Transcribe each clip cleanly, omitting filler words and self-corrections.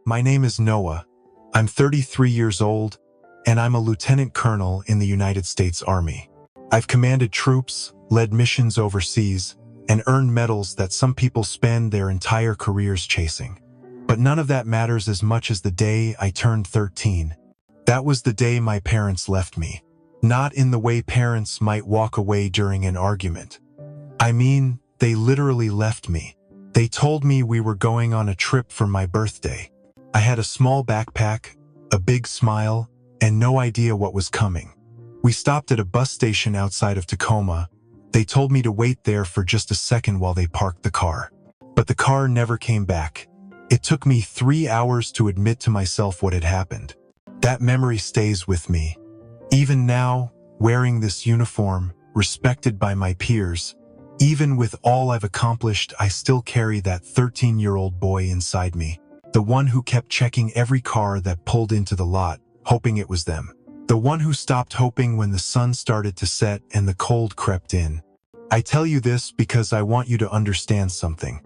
My name is Noah. I'm 33 years old, and I'm a lieutenant colonel in the United States Army. I've commanded troops, led missions overseas, and earned medals that some people spend their entire careers chasing. But none of that matters as much as the day I turned 13. That was the day my parents left me. Not in the way parents might walk away during an argument. I mean, they literally left me. They told me we were going on a trip for my birthday. I had a small backpack, a big smile, and no idea what was coming. We stopped at a bus station outside of Tacoma. They told me to wait there for just a second while they parked the car. But the car never came back. It took me 3 hours to admit to myself what had happened. That memory stays with me. Even now, wearing this uniform, respected by my peers, even with all I've accomplished, I still carry that 13-year-old boy inside me. The one who kept checking every car that pulled into the lot, hoping it was them. The one who stopped hoping when the sun started to set and the cold crept in. I tell you this because I want you to understand something.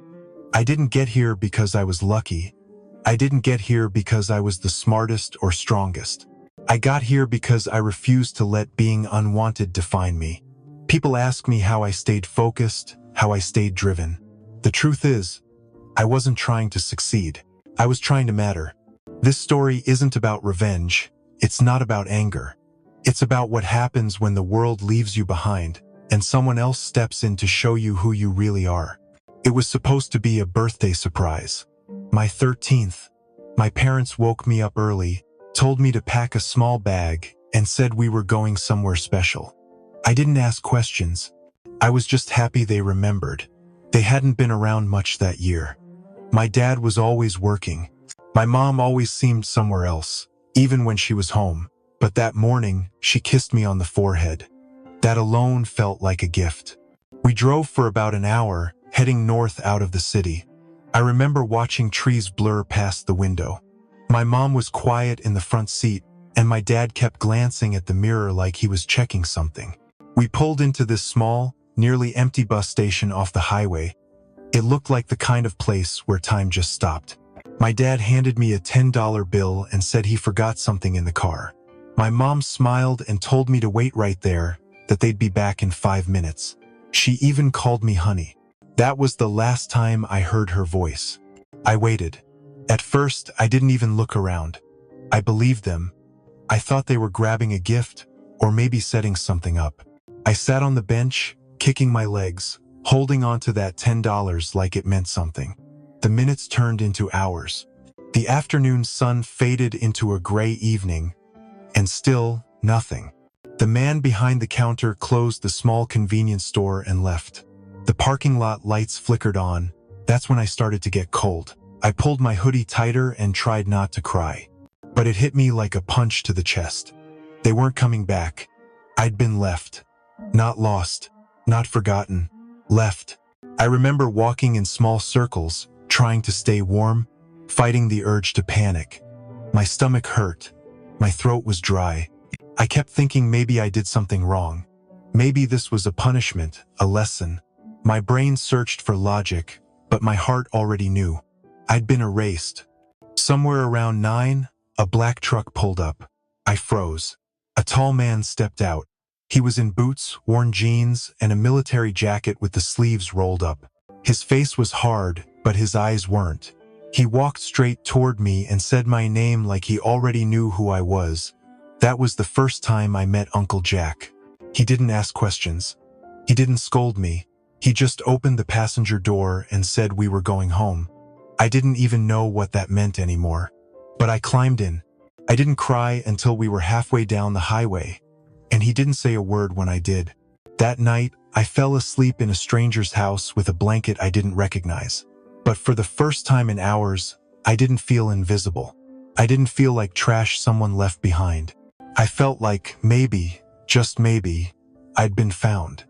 I didn't get here because I was lucky. I didn't get here because I was the smartest or strongest. I got here because I refused to let being unwanted define me. People ask me how I stayed focused, how I stayed driven. The truth is, I wasn't trying to succeed. I was trying to matter. This story isn't about revenge. It's not about anger. It's about what happens when the world leaves you behind and someone else steps in to show you who you really are. It was supposed to be a birthday surprise. My 13th. My parents woke me up early, told me to pack a small bag, and said we were going somewhere special. I didn't ask questions. I was just happy they remembered. They hadn't been around much that year. My dad was always working. My mom always seemed somewhere else, even when she was home. But that morning, she kissed me on the forehead. That alone felt like a gift. We drove for about an hour, heading north out of the city. I remember watching trees blur past the window. My mom was quiet in the front seat, and my dad kept glancing at the mirror like he was checking something. We pulled into this small, nearly empty bus station off the highway. It looked like the kind of place where time just stopped. My dad handed me a $10 bill and said he forgot something in the car. My mom smiled and told me to wait right there, that they'd be back in 5 minutes. She even called me honey. That was the last time I heard her voice. I waited. At first, I didn't even look around. I believed them. I thought they were grabbing a gift, or maybe setting something up. I sat on the bench, kicking my legs, holding on to that $10 like it meant something. The minutes turned into hours. The afternoon sun faded into a gray evening, and still nothing. The man behind the counter closed the small convenience store and left. The parking lot lights flickered on. That's when I started to get cold. I pulled my hoodie tighter and tried not to cry. But it hit me like a punch to the chest. They weren't coming back. I'd been left. Not lost. Not forgotten. Left. I remember walking in small circles, trying to stay warm, fighting the urge to panic. My stomach hurt. My throat was dry. I kept thinking maybe I did something wrong. Maybe this was a punishment, a lesson. My brain searched for logic, but my heart already knew. I'd been erased. Somewhere around 9, a black truck pulled up. I froze. A tall man stepped out. He was in boots, worn jeans, and a military jacket with the sleeves rolled up. His face was hard, but his eyes weren't. He walked straight toward me and said my name like he already knew who I was. That was the first time I met Uncle Jack. He didn't ask questions. He didn't scold me. He just opened the passenger door and said we were going home. I didn't even know what that meant anymore. But I climbed in. I didn't cry until we were halfway down the highway, and he didn't say a word when I did. That night, I fell asleep in a stranger's house with a blanket I didn't recognize. But for the first time in hours, I didn't feel invisible. I didn't feel like trash someone left behind. I felt like maybe, just maybe, I'd been found.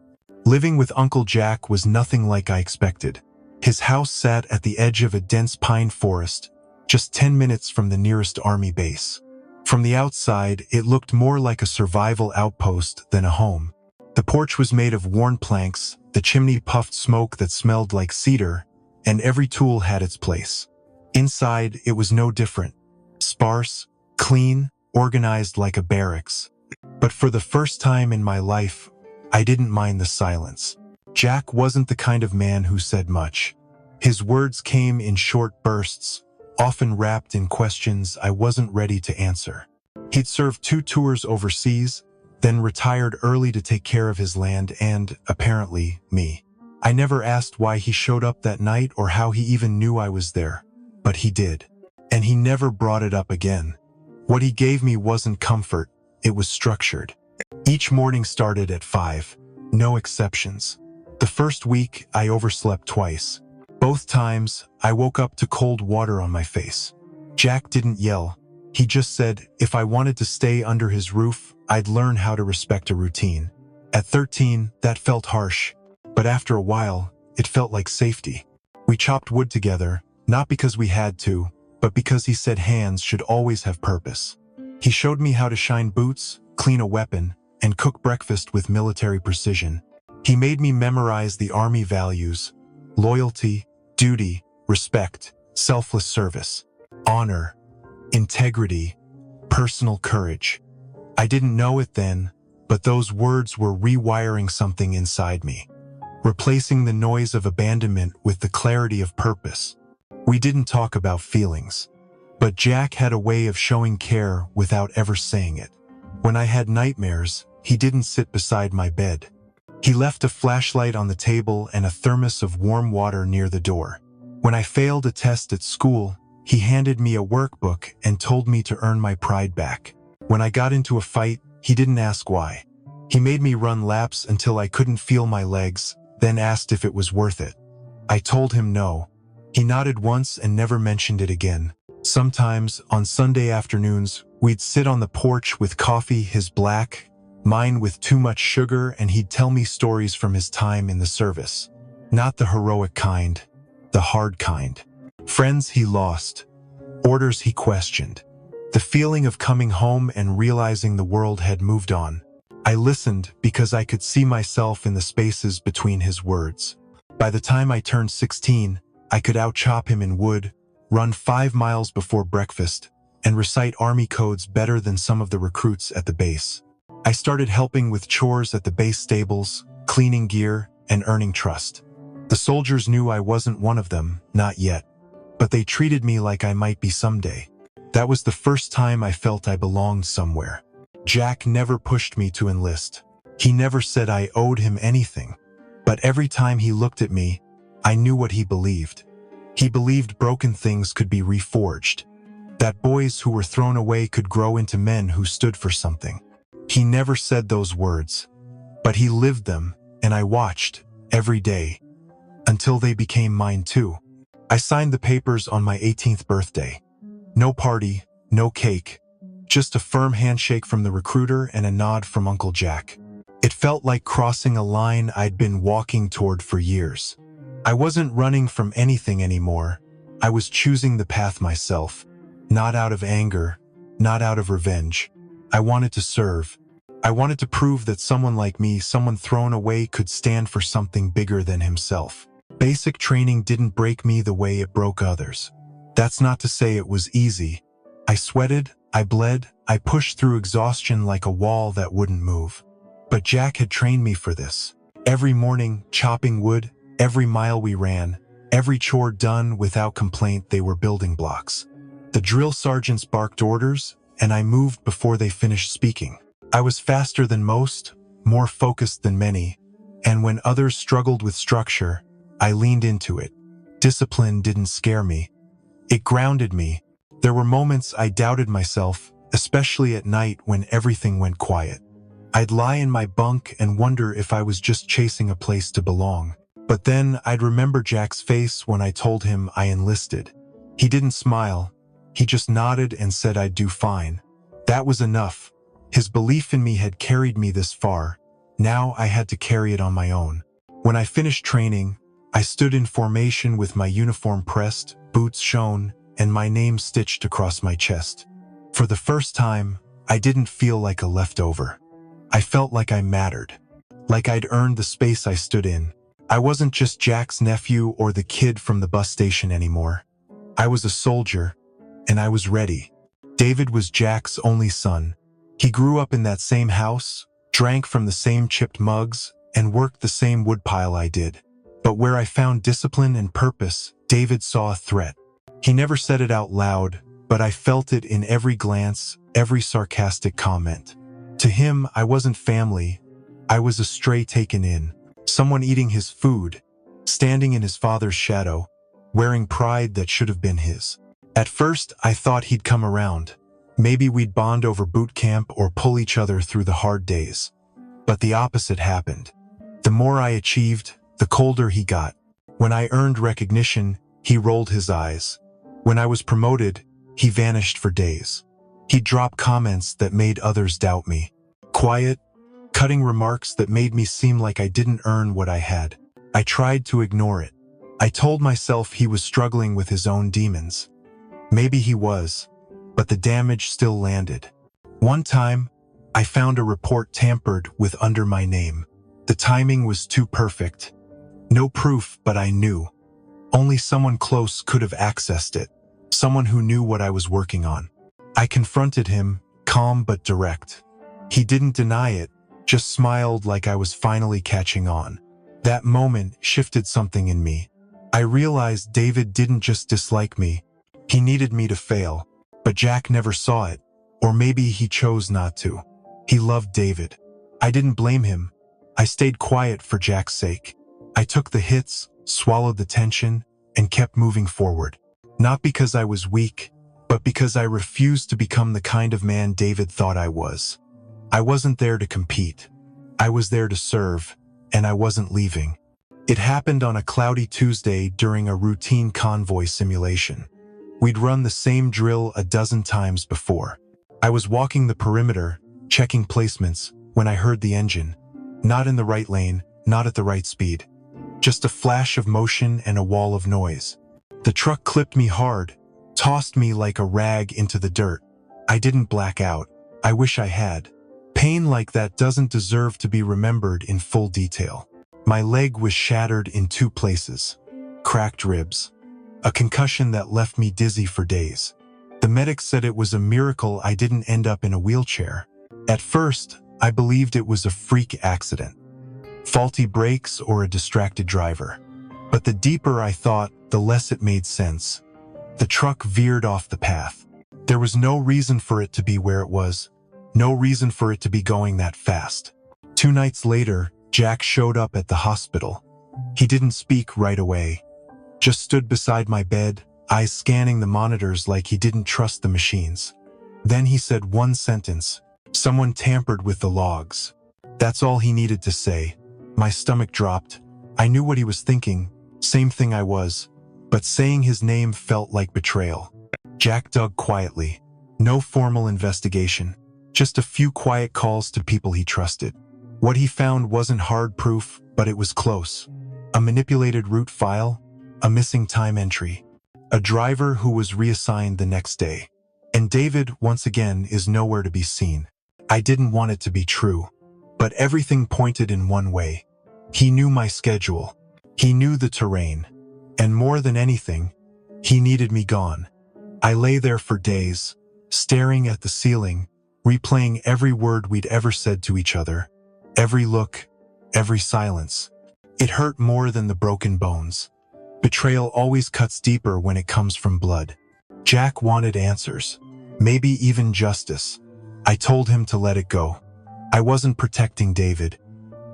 Living with Uncle Jack was nothing like I expected. His house sat at the edge of a dense pine forest, just 10 minutes from the nearest army base. From the outside, it looked more like a survival outpost than a home. The porch was made of worn planks, the chimney puffed smoke that smelled like cedar, and every tool had its place. Inside, it was no different. Sparse, clean, organized like a barracks. But for the first time in my life, I didn't mind the silence. Jack wasn't the kind of man who said much. His words came in short bursts, often wrapped in questions I wasn't ready to answer. He'd served 2 tours overseas, then retired early to take care of his land and, apparently, me. I never asked why he showed up that night or how he even knew I was there, but he did. And he never brought it up again. What he gave me wasn't comfort, it was structured. Each morning started at 5, no exceptions. The first week, I overslept twice. Both times, I woke up to cold water on my face. Jack didn't yell. He just said, if I wanted to stay under his roof, I'd learn how to respect a routine. At 13, that felt harsh, but after a while, it felt like safety. We chopped wood together, not because we had to, but because he said hands should always have purpose. He showed me how to shine boots, clean a weapon, and cook breakfast with military precision. He made me memorize the Army values: loyalty, duty, respect, selfless service, honor, integrity, personal courage. I didn't know it then, but those words were rewiring something inside me, replacing the noise of abandonment with the clarity of purpose. We didn't talk about feelings, but Jack had a way of showing care without ever saying it. When I had nightmares, he didn't sit beside my bed. He left a flashlight on the table and a thermos of warm water near the door. When I failed a test at school, he handed me a workbook and told me to earn my pride back. When I got into a fight, he didn't ask why. He made me run laps until I couldn't feel my legs, then asked if it was worth it. I told him no. He nodded once and never mentioned it again. Sometimes, on Sunday afternoons, we'd sit on the porch with coffee, his black, mine with too much sugar, and he'd tell me stories from his time in the service. Not the heroic kind, the hard kind. Friends he lost, orders he questioned. The feeling of coming home and realizing the world had moved on. I listened because I could see myself in the spaces between his words. By the time I turned 16, I could out-chop him in wood, run 5 miles before breakfast, and recite Army codes better than some of the recruits at the base. I started helping with chores at the base stables, cleaning gear, and earning trust. The soldiers knew I wasn't one of them, not yet, but they treated me like I might be someday. That was the first time I felt I belonged somewhere. Jack never pushed me to enlist. He never said I owed him anything. But every time he looked at me, I knew what he believed. He believed broken things could be reforged, that boys who were thrown away could grow into men who stood for something. He never said those words, but he lived them, and I watched, every day, until they became mine too. I signed the papers on my 18th birthday. No party, no cake, just a firm handshake from the recruiter and a nod from Uncle Jack. It felt like crossing a line I'd been walking toward for years. I wasn't running from anything anymore. I was choosing the path myself, not out of anger, not out of revenge. I wanted to serve. I wanted to prove that someone like me, someone thrown away, could stand for something bigger than himself. Basic training didn't break me the way it broke others. That's not to say it was easy. I sweated, I bled, I pushed through exhaustion like a wall that wouldn't move. But Jack had trained me for this. Every morning, chopping wood, every mile we ran, every chore done without complaint, they were building blocks. The drill sergeants barked orders, and I moved before they finished speaking. I was faster than most, more focused than many, and when others struggled with structure, I leaned into it. Discipline didn't scare me. It grounded me. There were moments I doubted myself, especially at night when everything went quiet. I'd lie in my bunk and wonder if I was just chasing a place to belong. But then I'd remember Jack's face when I told him I enlisted. He didn't smile. He just nodded and said I'd do fine. That was enough. His belief in me had carried me this far. Now I had to carry it on my own. When I finished training, I stood in formation with my uniform pressed, boots shown, and my name stitched across my chest. For the first time, I didn't feel like a leftover. I felt like I mattered, like I'd earned the space I stood in. I wasn't just Jack's nephew or the kid from the bus station anymore. I was a soldier, and I was ready. David was Jack's only son. He grew up in that same house, drank from the same chipped mugs, and worked the same woodpile I did. But where I found discipline and purpose, David saw a threat. He never said it out loud, but I felt it in every glance, every sarcastic comment. To him, I wasn't family. I was a stray taken in, someone eating his food, standing in his father's shadow, wearing pride that should have been his. At first, I thought he'd come around. Maybe we'd bond over boot camp or pull each other through the hard days. But the opposite happened. The more I achieved, the colder he got. When I earned recognition, he rolled his eyes. When I was promoted, he vanished for days. He'd drop comments that made others doubt me. Quiet, cutting remarks that made me seem like I didn't earn what I had. I tried to ignore it. I told myself he was struggling with his own demons. Maybe he was, but the damage still landed. One time, I found a report tampered with under my name. The timing was too perfect. No proof, but I knew. Only someone close could have accessed it. Someone who knew what I was working on. I confronted him, calm but direct. He didn't deny it, just smiled like I was finally catching on. That moment shifted something in me. I realized David didn't just dislike me. He needed me to fail, but Jack never saw it, or maybe he chose not to. He loved David. I didn't blame him. I stayed quiet for Jack's sake. I took the hits, swallowed the tension, and kept moving forward. Not because I was weak, but because I refused to become the kind of man David thought I was. I wasn't there to compete. I was there to serve, and I wasn't leaving. It happened on a cloudy Tuesday during a routine convoy simulation. We'd run the same drill a dozen times before. I was walking the perimeter, checking placements, when I heard the engine. Not in the right lane, not at the right speed. Just a flash of motion and a wall of noise. The truck clipped me hard, tossed me like a rag into the dirt. I didn't black out. I wish I had. Pain like that doesn't deserve to be remembered in full detail. My leg was shattered in 2 places. Cracked ribs. A concussion that left me dizzy for days. The medics said it was a miracle I didn't end up in a wheelchair. At first, I believed it was a freak accident. Faulty brakes or a distracted driver. But the deeper I thought, the less it made sense. The truck veered off the path. There was no reason for it to be where it was. No reason for it to be going that fast. 2 nights later, Jack showed up at the hospital. He didn't speak right away. Just stood beside my bed, eyes scanning the monitors like he didn't trust the machines. Then he said one sentence. Someone tampered with the logs. That's all he needed to say. My stomach dropped. I knew what he was thinking. Same thing I was. But saying his name felt like betrayal. Jack dug quietly. No formal investigation. Just a few quiet calls to people he trusted. What he found wasn't hard proof, but it was close. A manipulated route file, a missing time entry, a driver who was reassigned the next day. And David, once again, is nowhere to be seen. I didn't want it to be true, but everything pointed in one way. He knew my schedule. He knew the terrain. And more than anything, he needed me gone. I lay there for days, staring at the ceiling, replaying every word we'd ever said to each other, every look, every silence. It hurt more than the broken bones. Betrayal always cuts deeper when it comes from blood. Jack wanted answers, maybe even justice. I told him to let it go. I wasn't protecting David.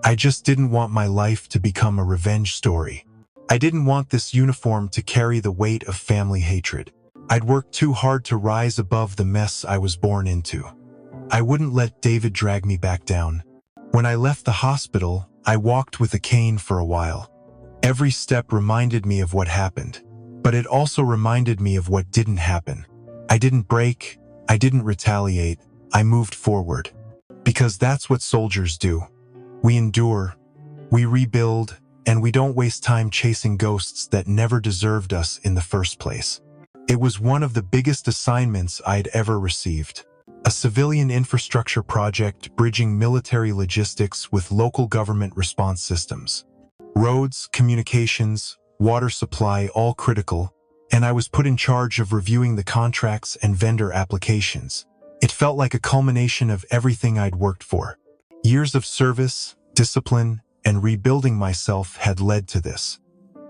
I just didn't want my life to become a revenge story. I didn't want this uniform to carry the weight of family hatred. I'd worked too hard to rise above the mess I was born into. I wouldn't let David drag me back down. When I left the hospital, I walked with a cane for a while. Every step reminded me of what happened, but it also reminded me of what didn't happen. I didn't break, I didn't retaliate, I moved forward. Because that's what soldiers do. We endure, we rebuild, and we don't waste time chasing ghosts that never deserved us in the first place. It was one of the biggest assignments I'd ever received. A civilian infrastructure project bridging military logistics with local government response systems. Roads, communications, water supply, all critical, and I was put in charge of reviewing the contracts and vendor applications. It felt like a culmination of everything I'd worked for. Years of service, discipline, and rebuilding myself had led to this.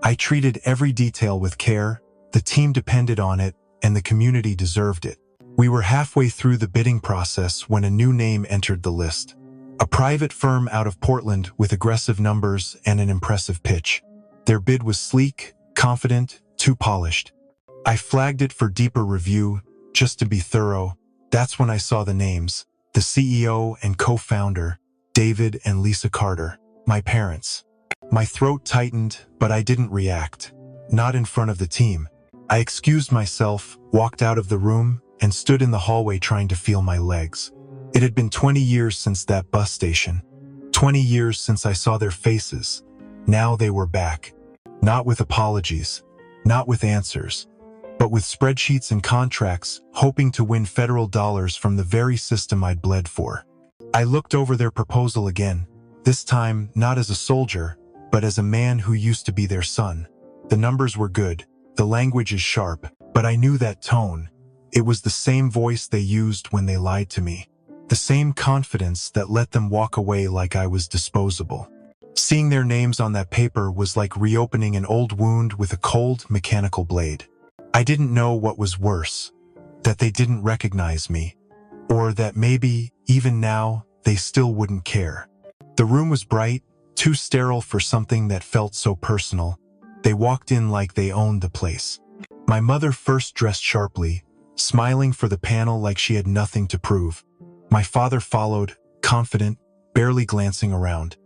I treated every detail with care, the team depended on it, and the community deserved it. We were halfway through the bidding process when a new name entered the list. A private firm out of Portland with aggressive numbers and an impressive pitch. Their bid was sleek, confident, too polished. I flagged it for deeper review, just to be thorough. That's when I saw the names, the CEO and co-founder, David and Lisa Carter, my parents. My throat tightened, but I didn't react. Not in front of the team. I excused myself, walked out of the room, and stood in the hallway trying to feel my legs. It had been 20 years since that bus station. 20 years since I saw their faces. Now they were back. Not with apologies, not with answers, but with spreadsheets and contracts, hoping to win federal dollars from the very system I'd bled for. I looked over their proposal again, this time not as a soldier, but as a man who used to be their son. The numbers were good, the language is sharp, but I knew that tone. It was the same voice they used when they lied to me. The same confidence that let them walk away like I was disposable. Seeing their names on that paper was like reopening an old wound with a cold, mechanical blade. I didn't know what was worse, that they didn't recognize me, or that maybe, even now, they still wouldn't care. The room was bright, too sterile for something that felt so personal. They walked in like they owned the place. My mother first dressed sharply, smiling for the panel like she had nothing to prove. My father followed, confident, barely glancing around.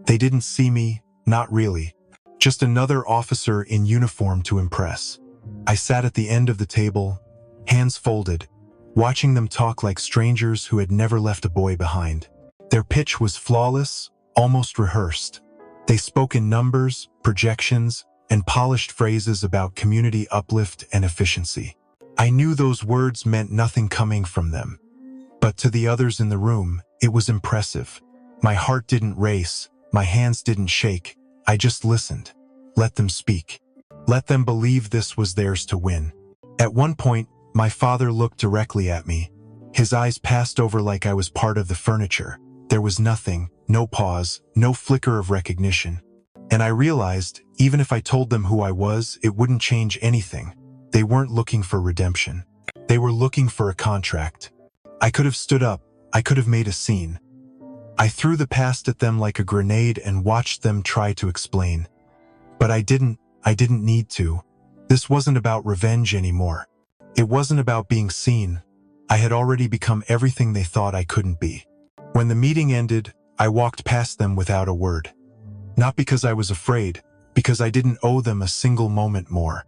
They didn't see me, not really. Just another officer in uniform to impress. I sat at the end of the table, hands folded, watching them talk like strangers who had never left a boy behind. Their pitch was flawless, almost rehearsed. They spoke in numbers, projections, and polished phrases about community uplift and efficiency. I knew those words meant nothing coming from them. But to the others in the room, it was impressive. My heart didn't race, my hands didn't shake. I just listened. Let them speak. Let them believe this was theirs to win. At one point, my father looked directly at me. His eyes passed over like I was part of the furniture. There was nothing, no pause, no flicker of recognition. And I realized, even if I told them who I was, it wouldn't change anything. They weren't looking for redemption. They were looking for a contract. I could have stood up. I could have made a scene. I threw the past at them like a grenade and watched them try to explain. But I didn't need to. This wasn't about revenge anymore. It wasn't about being seen. I had already become everything they thought I couldn't be. When the meeting ended, I walked past them without a word. Not because I was afraid, because I didn't owe them a single moment more.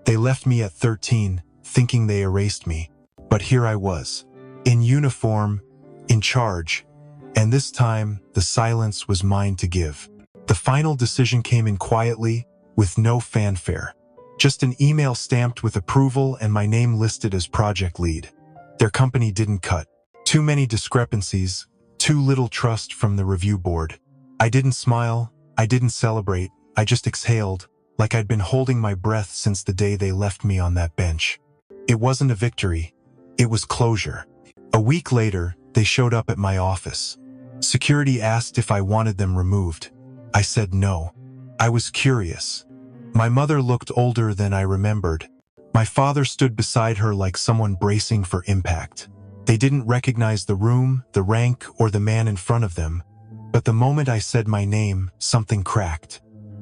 They left me at 13, thinking they erased me. But here I was, in uniform, in charge, and this time, the silence was mine to give. The final decision came in quietly, with no fanfare. Just an email stamped with approval and my name listed as project lead. Their company didn't cut. Too many discrepancies, too little trust from the review board. I didn't smile, I didn't celebrate, I just exhaled, like I'd been holding my breath since the day they left me on that bench. It wasn't a victory, it was closure. A week later, they showed up at my office. Security asked if I wanted them removed. I said no. I was curious. My mother looked older than I remembered. My father stood beside her like someone bracing for impact. They didn't recognize the room, the rank, or the man in front of them. But the moment I said my name, something cracked.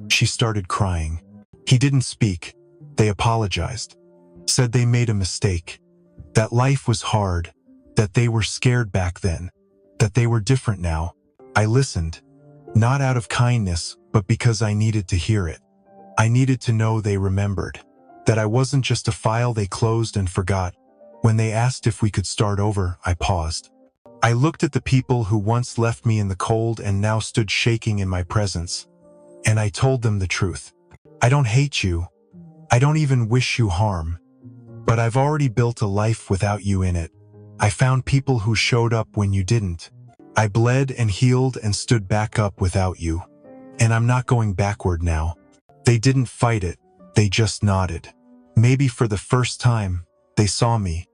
She started crying. He didn't speak. They apologized. Said they made a mistake. That life was hard. That they were scared back then. That they were different now. I listened. Not out of kindness, but because I needed to hear it. I needed to know they remembered. That I wasn't just a file they closed and forgot. When they asked if we could start over, I paused. I looked at the people who once left me in the cold and now stood shaking in my presence. And I told them the truth. I don't hate you. I don't even wish you harm. But I've already built a life without you in it. I found people who showed up when you didn't. I bled and healed and stood back up without you. And I'm not going backward now. They didn't fight it. They just nodded. Maybe for the first time, they saw me,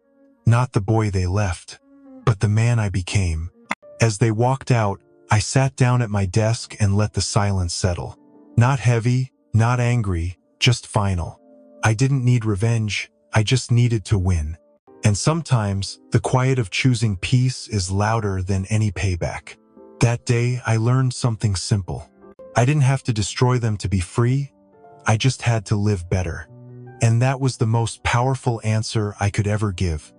not the boy they left, but the man I became. As they walked out, I sat down at my desk and let the silence settle. Not heavy, not angry, just final. I didn't need revenge, I just needed to win. And sometimes, the quiet of choosing peace is louder than any payback. That day, I learned something simple. I didn't have to destroy them to be free, I just had to live better. And that was the most powerful answer I could ever give.